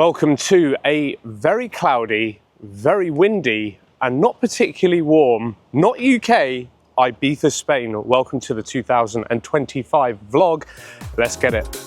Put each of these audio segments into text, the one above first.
Welcome to a very cloudy, very windy, and not particularly warm, not UK, Ibiza, Spain. Welcome to the 2025 vlog. Let's get it.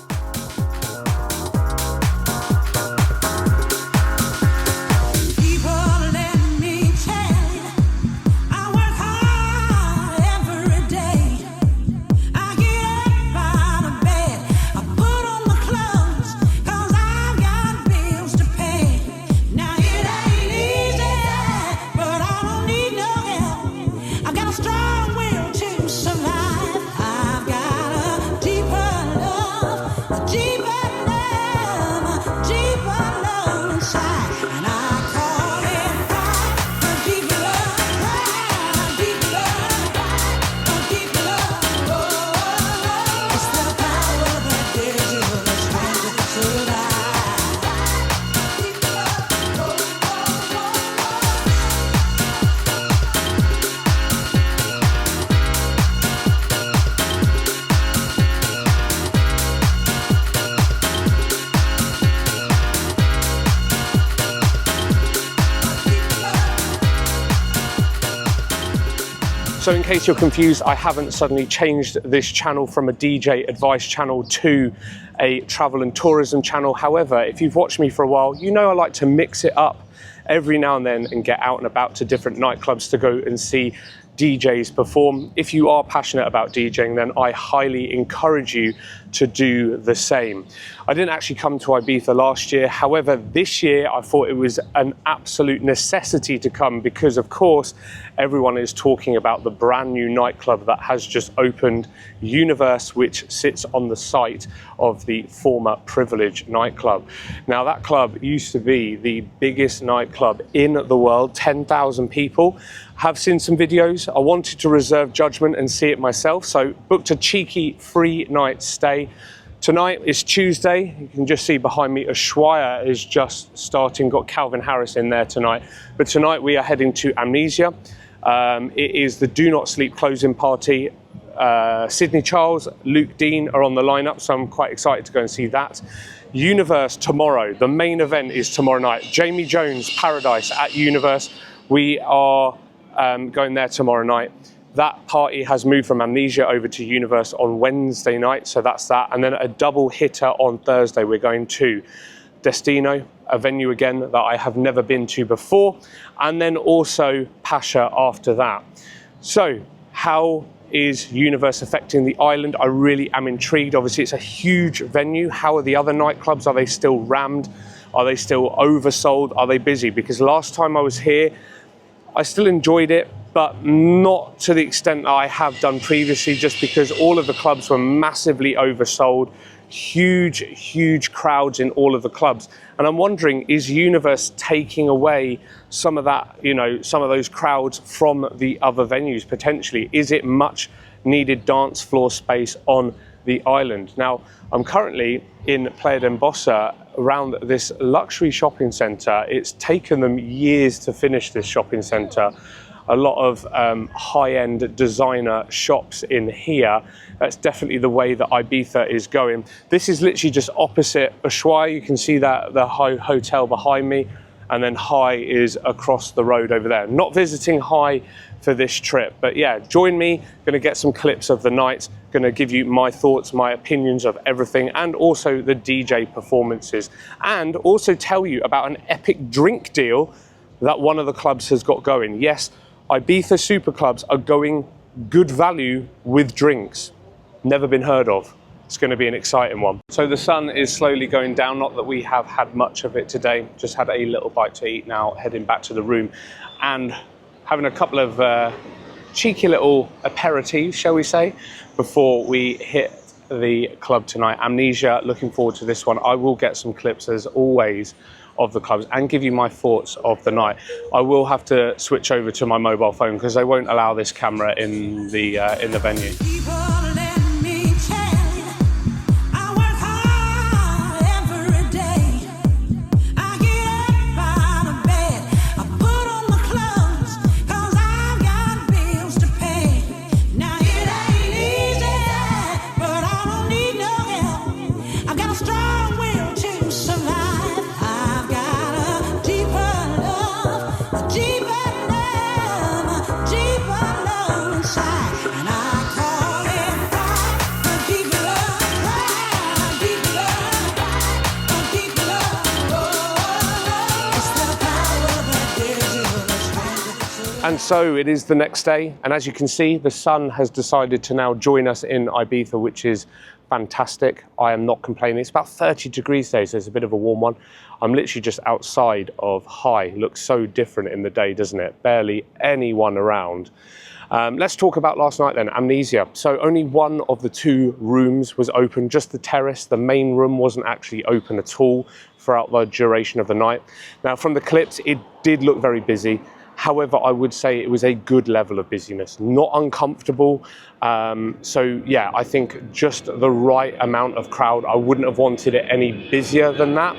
So in case you're confused, I haven't suddenly changed this channel from a DJ advice channel to a travel and tourism channel. However, if you've watched me for a while, you know I like to mix it up every now and then and get out and about to different nightclubs to go and see DJs perform. If you are passionate about DJing, then I highly encourage you to do the same. I didn't actually come to Ibiza last year. However, this year I thought it was an absolute necessity to come because, of course, everyone is talking about the brand new nightclub that has just opened, UNVRS, which sits on the site of the former Privilege nightclub. Now, that club used to be the biggest nightclub in the world, 10,000 people. Have seen some videos. I wanted to reserve judgment and see it myself, so booked a cheeky free night stay. Tonight is Tuesday. You can just see behind me, Ushuaia is just starting, got Calvin Harris in there tonight. But tonight we are heading to Amnesia. It is the Do Not Sleep closing party. Sydney Charles, Luke Dean are on the lineup, so I'm quite excited to go and see that. UNVRS tomorrow. The main event is tomorrow night. Jamie Jones, Paradise at UNVRS. We are going there tomorrow night. That party has moved from Amnesia over to UNVRS on Wednesday night, so that's that. And then a double hitter on Thursday. We're going to Destino, a venue again that I have never been to before, and then also Pacha after that. So how is UNVRS affecting the island? I really am intrigued. Obviously, it's a huge venue. How are the other nightclubs? Are they still rammed? Are they still oversold? Are they busy? Because last time I was here, I still enjoyed it, but not to the extent that I have done previously, just because all of the clubs were massively oversold, huge crowds in all of the clubs. And I'm wondering, is UNVRS taking away some of that, some of those crowds from the other venues potentially? Is it much needed dance floor space on the island? Now, I'm currently in Playa d'Embossa around this luxury shopping centre. It's taken them years to finish this shopping centre. A lot of high-end designer shops in here. That's definitely the way that Ibiza is going. This is literally just opposite Ushuaia. You can see that the hotel behind me, and then High is across the road over there. Not visiting High for this trip, but yeah, join me. Gonna get some clips of the night, gonna give you my thoughts, my opinions of everything, and also the DJ performances, and also tell you about an epic drink deal that one of the clubs has got going. Yes, Ibiza super clubs are going good value with drinks. Never been heard of. It's going to be an exciting one. So the sun is slowly going down, not that we have had much of it today, just had a little bite to eat now, heading back to the room and having a couple of cheeky little aperitifs, shall we say, before we hit the club tonight. Amnesia, looking forward to this one. I will get some clips as always of the clubs and give you my thoughts of the night. I will have to switch over to my mobile phone because they won't allow this camera in the venue. I've got a strong will to survive. And so it is the next day, and as you can see, the sun has decided to now join us in Ibiza, which is fantastic. I am not complaining. It's about 30 degrees today, so it's a bit of a warm one. I'm literally just outside of High. Looks so different in the day, doesn't it? Barely anyone around. Let's talk about last night then, Amnesia. So only one of the two rooms was open, just the terrace. The main room wasn't actually open at all throughout the duration of the night. Now, from the clips, it did look very busy. However, I would say it was a good level of busyness, not uncomfortable. So yeah, I think just the right amount of crowd. I wouldn't have wanted it any busier than that.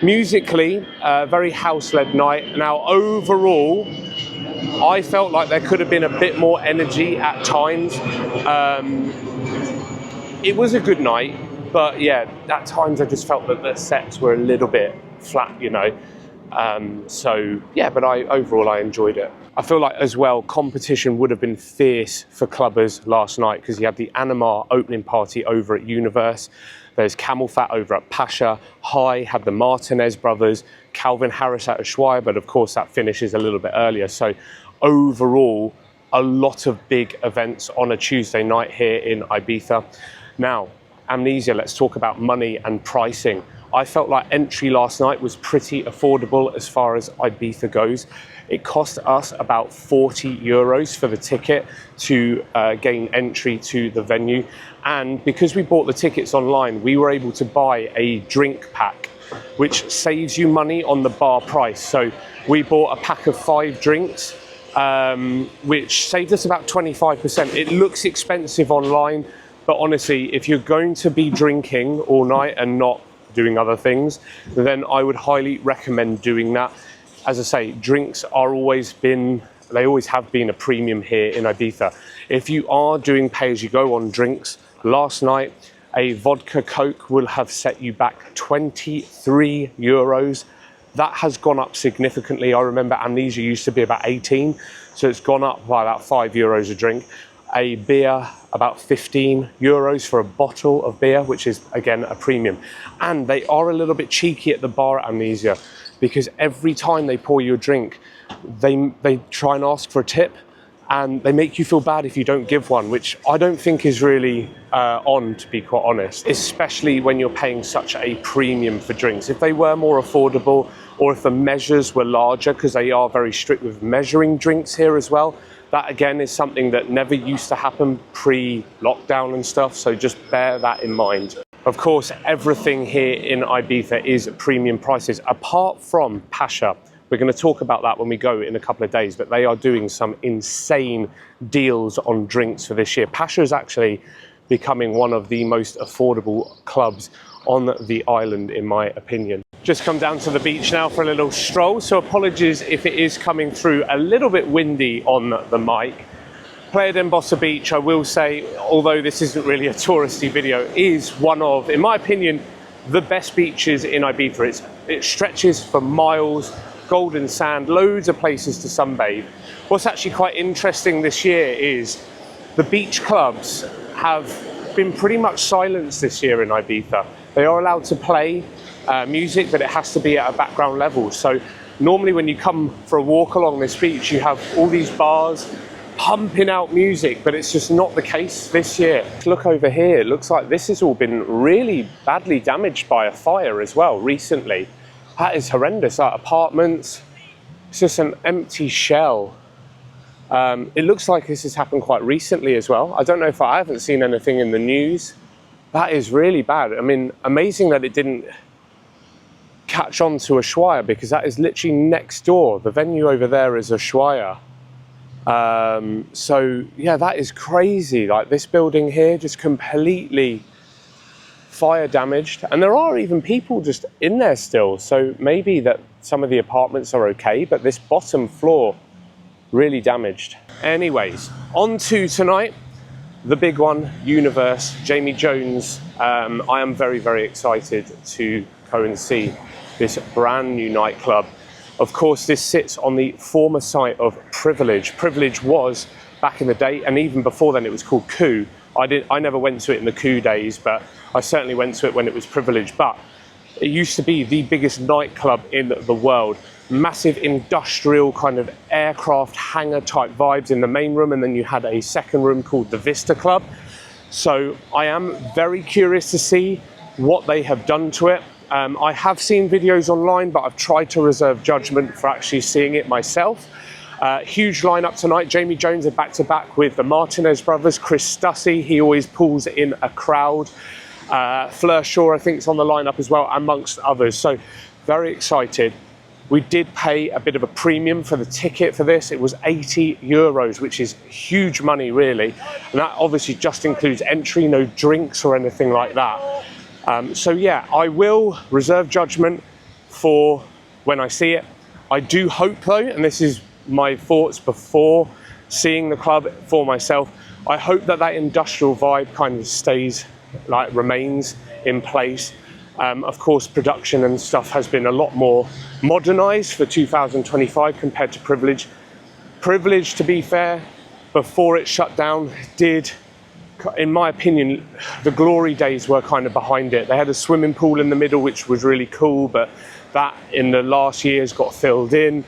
Musically, a very house-led night. Now, overall, I felt like there could have been a bit more energy at times. It was a good night, but yeah, at times I just felt that the sets were a little bit flat, you know. So yeah, but overall I enjoyed it. I feel like as well, competition would have been fierce for clubbers last night because you had the Anima opening party over at UNVRS. There's Camel Fat over at Pacha. High had the Martinez brothers, Calvin Harris at Ushuaia, but of course that finishes a little bit earlier. So overall, a lot of big events on a Tuesday night here in Ibiza. Now, Amnesia, let's talk about money and pricing. I felt like entry last night was pretty affordable as far as Ibiza goes. It cost us about 40 euros for the ticket to gain entry to the venue. And because we bought the tickets online, we were able to buy a drink pack, which saves you money on the bar price. So we bought a pack of 5 drinks, which saved us about 25%. It looks expensive online, but honestly, if you're going to be drinking all night and not doing other things, then I would highly recommend doing that. As I say, drinks are always have been a premium here in Ibiza. If you are doing pay-as-you-go on drinks, last night a vodka Coke will have set you back 23 euros. That has gone up significantly. I remember Amnesia used to be about 18, so it's gone up by about 5 euros a drink. A beer, about 15 euros for a bottle of beer, which is again a premium. And they are a little bit cheeky at the bar at Amnesia, because every time they pour you a drink, they try and ask for a tip, and they make you feel bad if you don't give one, which I don't think is really on, to be quite honest, especially when you're paying such a premium for drinks. If they were more affordable, or if the measures were larger, because they are very strict with measuring drinks here as well, that again is something that never used to happen pre-lockdown and stuff, so just bear that in mind. Of course, everything here in Ibiza is premium prices, apart from Pacha. We're going to talk about that when we go in a couple of days, but they are doing some insane deals on drinks for this year. Pacha is actually becoming one of the most affordable clubs on the island, in my opinion. Just come down to the beach now for a little stroll, so apologies if it is coming through a little bit windy on the mic. Playa d'Embossa Beach, I will say, although this isn't really a touristy video, is one of, in my opinion, the best beaches in Ibiza. It stretches for miles, golden sand, loads of places to sunbathe. What's actually quite interesting this year is the beach clubs have been pretty much silenced this year in Ibiza. They are allowed to play music, but it has to be at a background level. So normally when you come for a walk along this beach, you have all these bars pumping out music, but it's just not the case this year. Look over here, it looks like this has all been really badly damaged by a fire as well recently. That is horrendous. Like apartments, it's just an empty shell. It looks like this has happened quite recently as well. I don't know if I haven't seen anything in the news. That is really bad. I mean, amazing that it didn't catch on to Ushuaia, because that is literally next door. The venue over there is Ushuaia. So yeah, that is crazy. Like this building here just completely fire damaged, and there are even people just in there still. So maybe that some of the apartments are okay, but this bottom floor really damaged. Anyways, on to tonight, the big one, UNVRS, Jamie Jones. I am very, very excited to go and see this brand new nightclub. Of course, this sits on the former site of Privilege. Privilege was, back in the day, and even before then, it was called Coup. I never went to it in the Coup days, but I certainly went to it when it was Privilege. But it used to be the biggest nightclub in the world. massive industrial kind of aircraft hangar type vibes in the main room, and then you had a second room called the Vista Club. So I am very curious to see what they have done to it. I have seen videos online, but I've tried to reserve judgment for actually seeing it myself. Huge lineup tonight. Jamie Jones are back to back with the Martinez brothers. Chris Stussy, he always pulls in a crowd. Fleur Shaw, I think, is on the lineup as well, amongst others. So very excited. We did pay a bit of a premium for the ticket for this. It was €80, which is huge money, really. And that obviously just includes entry, no drinks or anything like that. So yeah, I will reserve judgment for when I see it. I do hope though, and this is my thoughts before seeing the club for myself, I hope that that industrial vibe kind of stays, like remains in place. Of course, production and stuff has been a lot more modernized for 2025 compared to Privilege. Privilege, to be fair, before it shut down, did, in my opinion, the glory days were kind of behind it. They had a swimming pool in the middle, which was really cool, but that in the last years got filled in.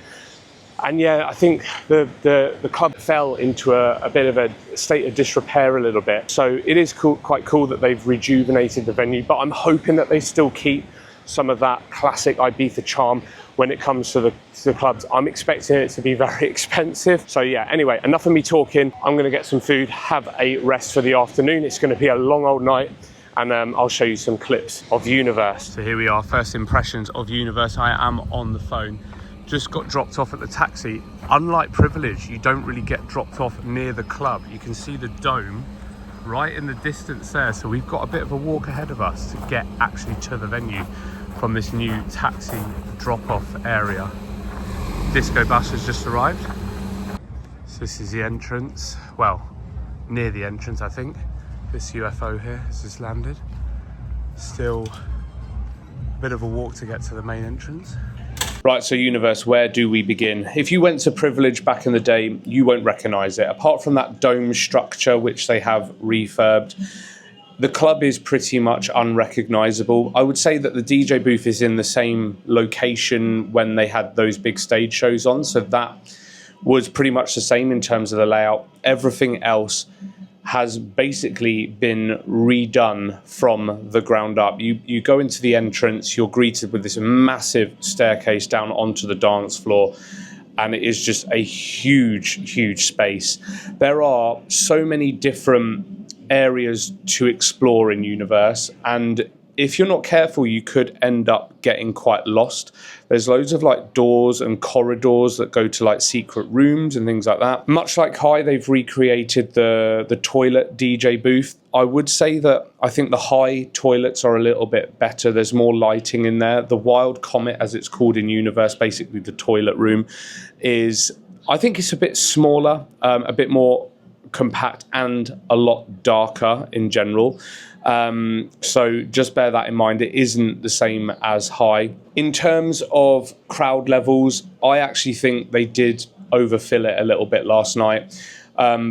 And yeah, I think the club fell into a bit of a state of disrepair a little bit. So it is quite cool that they've rejuvenated the venue, but I'm hoping that they still keep some of that classic Ibiza charm when it comes to the clubs. I'm expecting it to be very expensive. So yeah, anyway, enough of me talking. I'm gonna get some food, have a rest for the afternoon. It's gonna be a long old night. And I'll show you some clips of UNVRS. So here we are, first impressions of UNVRS. I am on the phone. Just got dropped off at the taxi. Unlike Privilege, you don't really get dropped off near the club. You can see the dome right in the distance there. So we've got a bit of a walk ahead of us to get actually to the venue from this new taxi drop-off area. Disco bus has just arrived. So this is the entrance. Well, near the entrance, I think. This UFO here has just landed. Still a bit of a walk to get to the main entrance. Right, so UNVRS, where do we begin? If you went to Privilege back in the day, you won't recognise it. Apart from that dome structure, which they have refurbed, the club is pretty much unrecognisable. I would say that the DJ booth is in the same location when they had those big stage shows on, so that was pretty much the same in terms of the layout. Everything else has basically been redone from the ground up. You go into the entrance, you're greeted with this massive staircase down onto the dance floor, and it is just a huge, huge space. There are so many different areas to explore in UNVRS, and if you're not careful, you could end up getting quite lost. There's loads of like doors and corridors that go to like secret rooms and things like that. Much like High, they've recreated the toilet DJ booth. I would say that I think the High toilets are a little bit better. There's more lighting in there. The Wild Comet, as it's called in UNVRS, basically the toilet room, is, I think it's a bit smaller, a bit more compact and a lot darker in general. So just bear that in mind. It isn't the same as High. In terms of crowd levels, I actually think they did overfill it a little bit last night.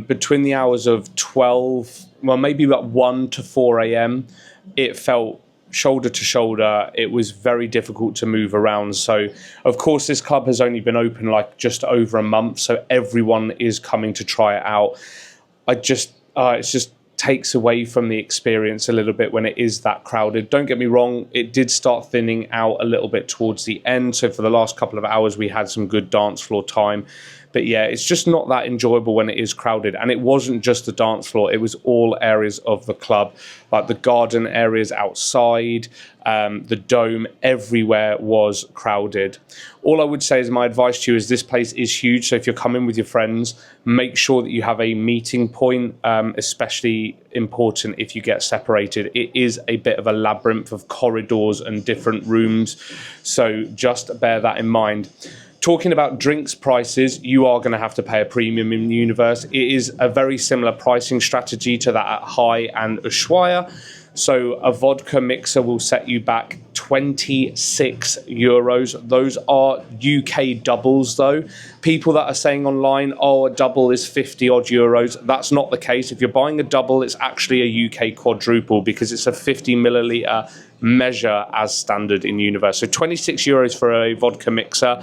Between the hours of 12, well, maybe about 1 to 4 a.m., it felt shoulder to shoulder. It was very difficult to move around. So, of course, this club has only been open like just over a month, so everyone is coming to try it out. It just takes away from the experience a little bit when it is that crowded. Don't get me wrong, it did start thinning out a little bit towards the end. So for the last couple of hours, we had some good dance floor time. But yeah, it's just not that enjoyable when it is crowded. And it wasn't just the dance floor, it was all areas of the club, like the garden areas outside, the dome, everywhere was crowded. All I would say is my advice to you is this place is huge. So if you're coming with your friends, make sure that you have a meeting point, especially important if you get separated. It is a bit of a labyrinth of corridors and different rooms. So just bear that in mind. Talking about drinks prices, you are going to have to pay a premium in UNVRS. It is a very similar pricing strategy to that at High and Ushuaia. So a vodka mixer will set you back 26 euros. Those are UK doubles though. People that are saying online, oh, a double is 50 odd euros. That's not the case. If you're buying a double, it's actually a UK quadruple because it's a 50 milliliter measure as standard in UNVRS. So 26 euros for a vodka mixer.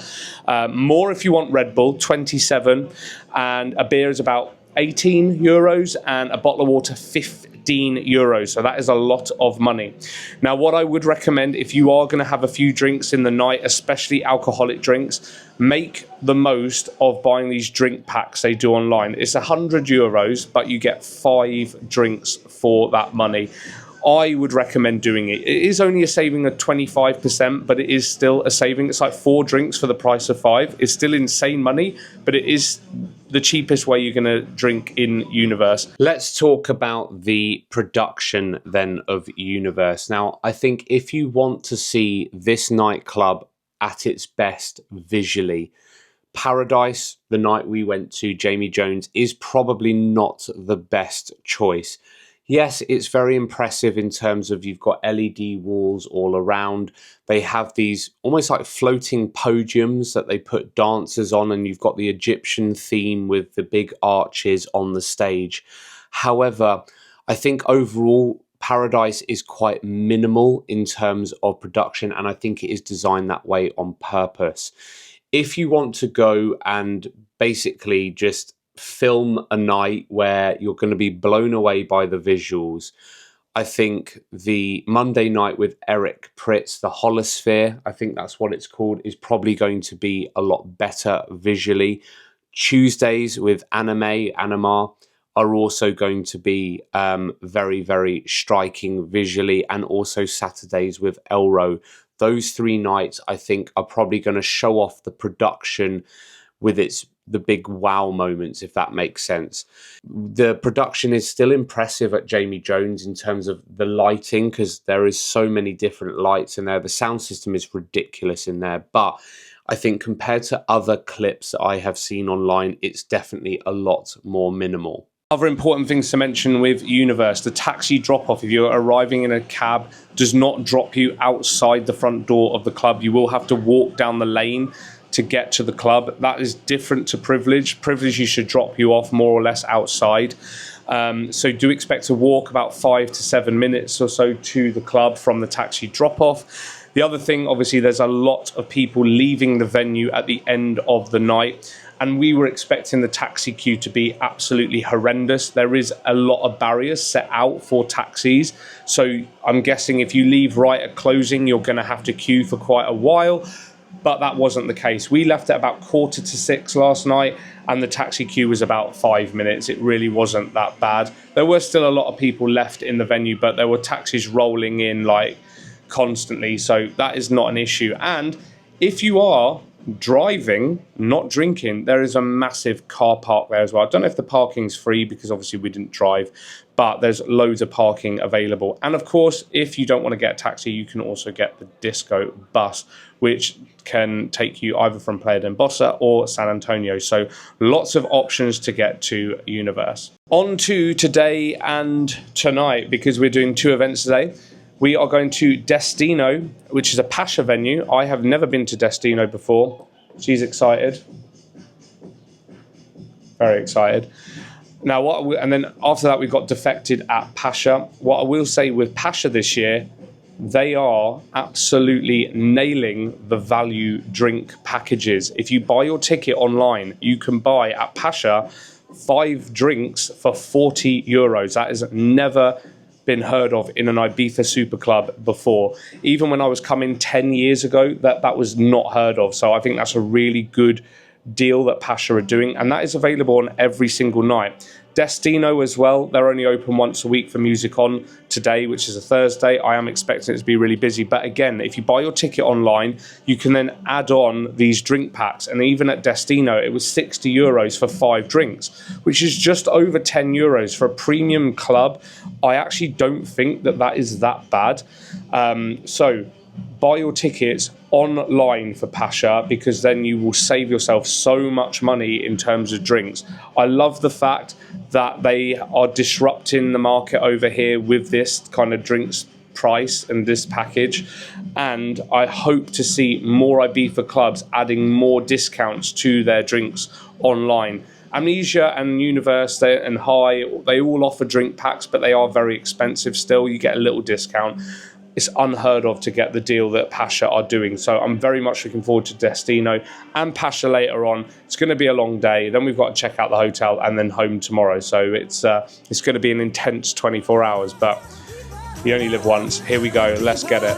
More if you want Red Bull, 27. And a beer is about 18 euros and a bottle of water, 15 euros. So that is a lot of money. Now, what I would recommend if you are going to have a few drinks in the night, especially alcoholic drinks, make the most of buying these drink packs they do online. It's 100 euros, but you get 5 drinks for that money. I would recommend doing it. It is only a saving of 25%, but it is still a saving. It's like 4 drinks for the price of 5. It's still insane money, but it is the cheapest way you're going to drink in UNVRS. Let's talk about the production then of UNVRS. Now, I think if you want to see this nightclub at its best visually, Paradise, the night we went to, Jamie Jones, is probably not the best choice. Yes, it's very impressive in terms of you've got LED walls all around. They have these almost like floating podiums that they put dancers on, and you've got the Egyptian theme with the big arches on the stage. However, I think overall Paradise is quite minimal in terms of production, and I think it is designed that way on purpose. If you want to go and basically just film a night where you're going to be blown away by the visuals, I think the Monday night with Eric Pritz, the Holosphere, I think that's what it's called, is probably going to be a lot better visually. Tuesdays with Anima are also going to be very, very striking visually, and also Saturdays with Elro. Those 3 nights, I think, are probably going to show off the production with the big wow moments, if that makes sense. The production is still impressive at Jamie Jones in terms of the lighting, because there is so many different lights in there. The sound system is ridiculous in there, but I think compared to other clips that I have seen online, it's definitely a lot more minimal. Other important things to mention with UNVRS, the taxi drop-off, if you're arriving in a cab, does not drop you outside the front door of the club. You will have to walk down the lane to get to the club. That is different to Privilege. Privilege, you should drop you off more or less outside. So do expect to walk about 5 to 7 minutes or so to the club from the taxi drop-off. The other thing, obviously, there's a lot of people leaving the venue at the end of the night, and we were expecting the taxi queue to be absolutely horrendous. There is a lot of barriers set out for taxis, so I'm guessing if you leave right at closing, you're going to have to queue for quite a while. But that wasn't the case. We left at about 5:45 last night, and the taxi queue was about 5 minutes. It really wasn't that bad. There were still a lot of people left in the venue, but there were taxis rolling in like constantly, so that is not an issue. And if you are driving, not drinking, there is a massive car park there as well. I don't know if the parking's free because obviously we didn't drive, but there's loads of parking available. And of course, if you don't want to get a taxi, you can also get the disco bus, which can take you either from Playa d'Embosa or San Antonio. So lots of options to get to UNVRS. On to today and tonight, because we're doing 2 events today. We are going to Destino, which is a Pacha venue. I have never been to Destino before. She's excited. Very excited. Now, and then after that, we got Defected at Pacha. What I will say with Pacha this year, they are absolutely nailing the value drink packages. If you buy your ticket online, you can buy at Pacha 5 drinks for 40 euros. That has never been heard of in an Ibiza super club before. Even when I was coming 10 years ago, that was not heard of. So I think that's a really good deal that Pacha are doing, and that is available on every single night. Destino as well, they're only open once a week for Music On today, which is a Thursday. I am expecting it to be really busy, but again, if you buy your ticket online, you can then add on these drink packs, and even at Destino, it was 60 euros for 5 drinks, which is just over 10 euros for a premium club. I actually don't think that is that bad. So buy your tickets online for Pacha, because then you will save yourself so much money in terms of drinks. I love the fact that they are disrupting the market over here with this kind of drinks price and this package, and I hope to see more Ibiza clubs adding more discounts to their drinks online. Amnesia and UNVRS and High, they all offer drink packs, but they are very expensive still. You get a little discount. It's unheard of to get the deal that Pacha are doing. So I'm very much looking forward to Destino and Pacha later on. It's going to be a long day. Then we've got to check out the hotel and then home tomorrow. So it's going to be an intense 24 hours, but you only live once. Here we go. Let's get it.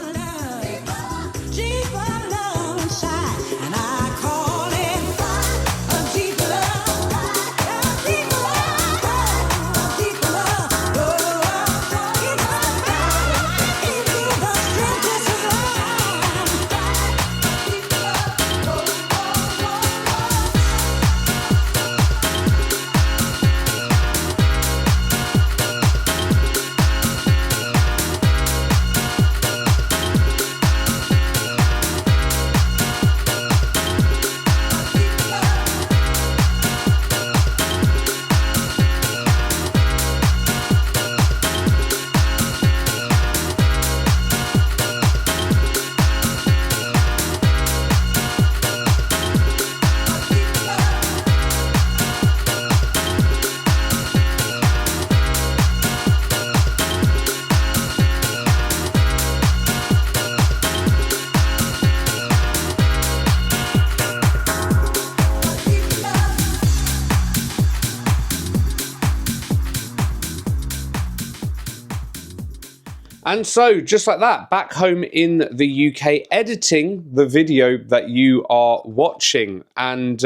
And so, just like that, back home in the UK, editing the video that you are watching. And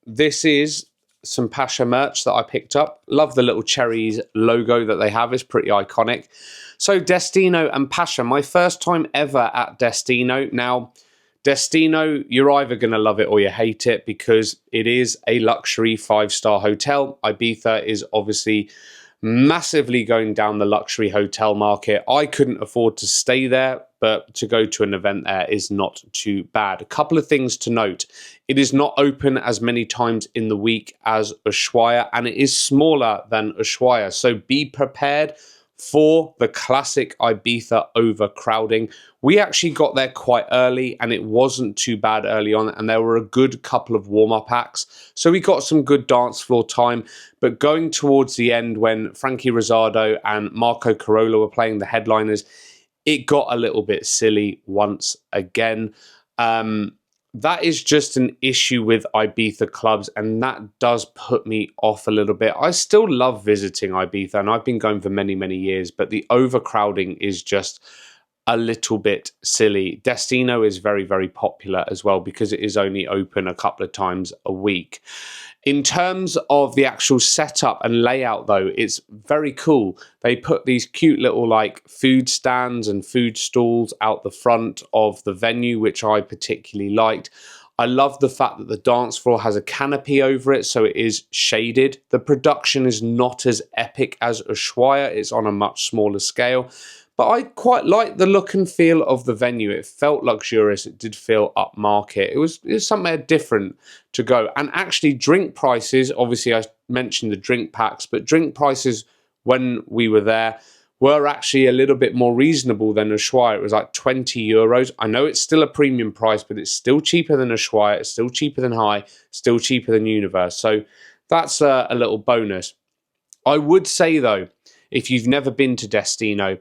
this is some Pacha merch that I picked up. Love the little cherries logo that they have. It's pretty iconic. So, Destino and Pacha, my first time ever at Destino. Now, Destino, you're either going to love it or you hate it, because it is a luxury 5-star hotel. Ibiza is obviously massively going down the luxury hotel market. I couldn't afford to stay there, but to go to an event there is not too bad. A couple of things to note. It is not open as many times in the week as Ushuaia, and it is smaller than Ushuaia. So be prepared for the classic Ibiza overcrowding. We actually got there quite early and it wasn't too bad early on, and there were a good couple of warm-up acts. So we got some good dance floor time, but going towards the end when Frankie Rosado and Marco Carola were playing the headliners, it got a little bit silly once again. That is just an issue with Ibiza clubs, and that does put me off a little bit. I still love visiting Ibiza, and I've been going for many, many years, but the overcrowding is just a little bit silly. Destino is very, very popular as well because it is only open a couple of times a week. In terms of the actual setup and layout, though, it's very cool. They put these cute little like food stands and food stalls out the front of the venue, which I particularly liked. I love the fact that the dance floor has a canopy over it, so it is shaded. The production is not as epic as Ushuaia. It's on a much smaller scale. But I quite like the look and feel of the venue. It felt luxurious. It did feel upmarket. It was somewhere different to go. And actually, drink prices, obviously I mentioned the drink packs, but drink prices when we were there were actually a little bit more reasonable than Ushuaia. It was like 20 euros. I know it's still a premium price, but it's still cheaper than Ushuaia. It's still cheaper than High, still cheaper than UNVRS. So that's a little bonus. I would say, though, if you've never been to Destino,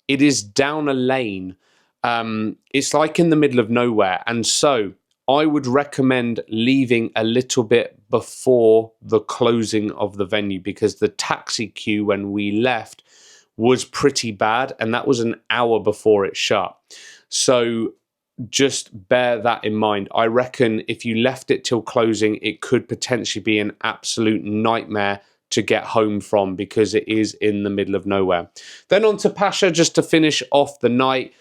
it is down a lane. It's like in the middle of nowhere. And so I would recommend leaving a little bit before the closing of the venue, because the taxi queue when we left was pretty bad. And that was an hour before it shut. So just bear that in mind. I reckon if you left it till closing, it could potentially be an absolute nightmare to get home from, because it is in the middle of nowhere. Then on to Pacha, just to finish off the night.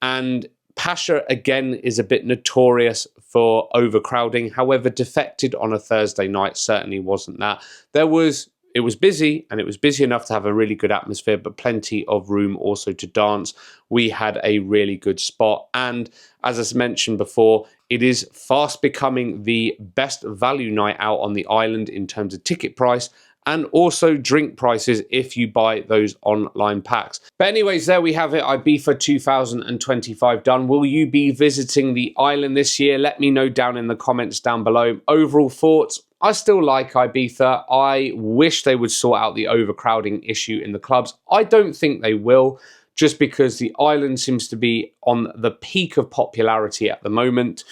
And Pacha, again, is a bit notorious for overcrowding. However, Defected on a Thursday night certainly wasn't that. There was it was busy, and it was busy enough to have a really good atmosphere, but plenty of room also to dance. We had a really good spot. And as I mentioned before, it is fast becoming the best value night out on the island in terms of ticket price and also drink prices if you buy those online packs. But anyways, there we have it. Ibiza 2025 done. Will you be visiting the island this year? Let me know down in the comments down below. Overall thoughts? I still like Ibiza. I wish they would sort out the overcrowding issue in the clubs. I don't think they will, just because the island seems to be on the peak of popularity at the moment.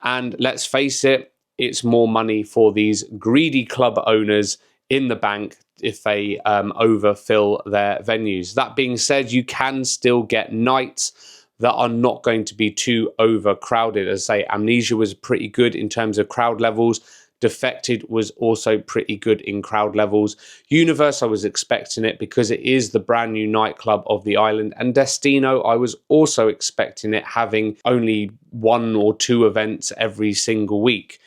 And let's face it, it's more money for these greedy club owners in the bank if they overfill their venues. That being said, you can still get nights that are not going to be too overcrowded. As I say, Amnesia was pretty good in terms of crowd levels. Defected was also pretty good in crowd levels. UNVRS, I was expecting it because it is the brand new nightclub of the island. And Destino, I was also expecting it, having only 1 or 2 events every single week.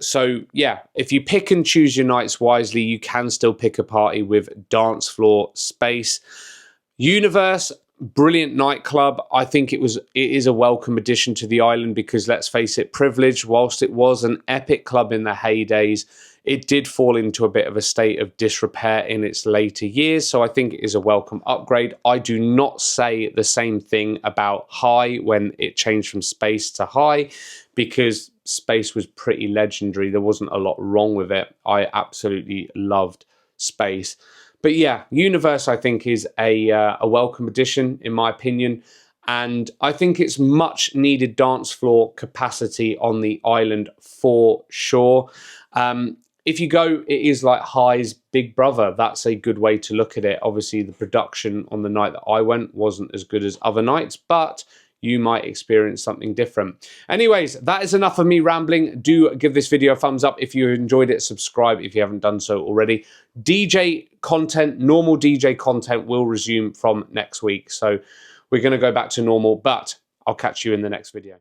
So yeah, if you pick and choose your nights wisely, you can still pick a party with dance floor space. UNVRS, brilliant nightclub. I think it is a welcome addition to the island because, let's face it, Privilege, whilst it was an epic club in the heydays, it did fall into a bit of a state of disrepair in its later years. So I think it is a welcome upgrade. I do not say the same thing about High when it changed from Space to High, because Space was pretty legendary. There wasn't a lot wrong with it. I absolutely loved Space. But yeah, UNVRS, I think, is a welcome addition, in my opinion. And I think it's much needed dance floor capacity on the island for sure. If you go, it is like High's big brother. That's a good way to look at it. Obviously, the production on the night that I went wasn't as good as other nights, but you might experience something different. Anyways, that is enough of me rambling. Do give this video a thumbs up if you enjoyed it. Subscribe if you haven't done so already. DJ content, normal DJ content will resume from next week. So we're going to go back to normal, but I'll catch you in the next video.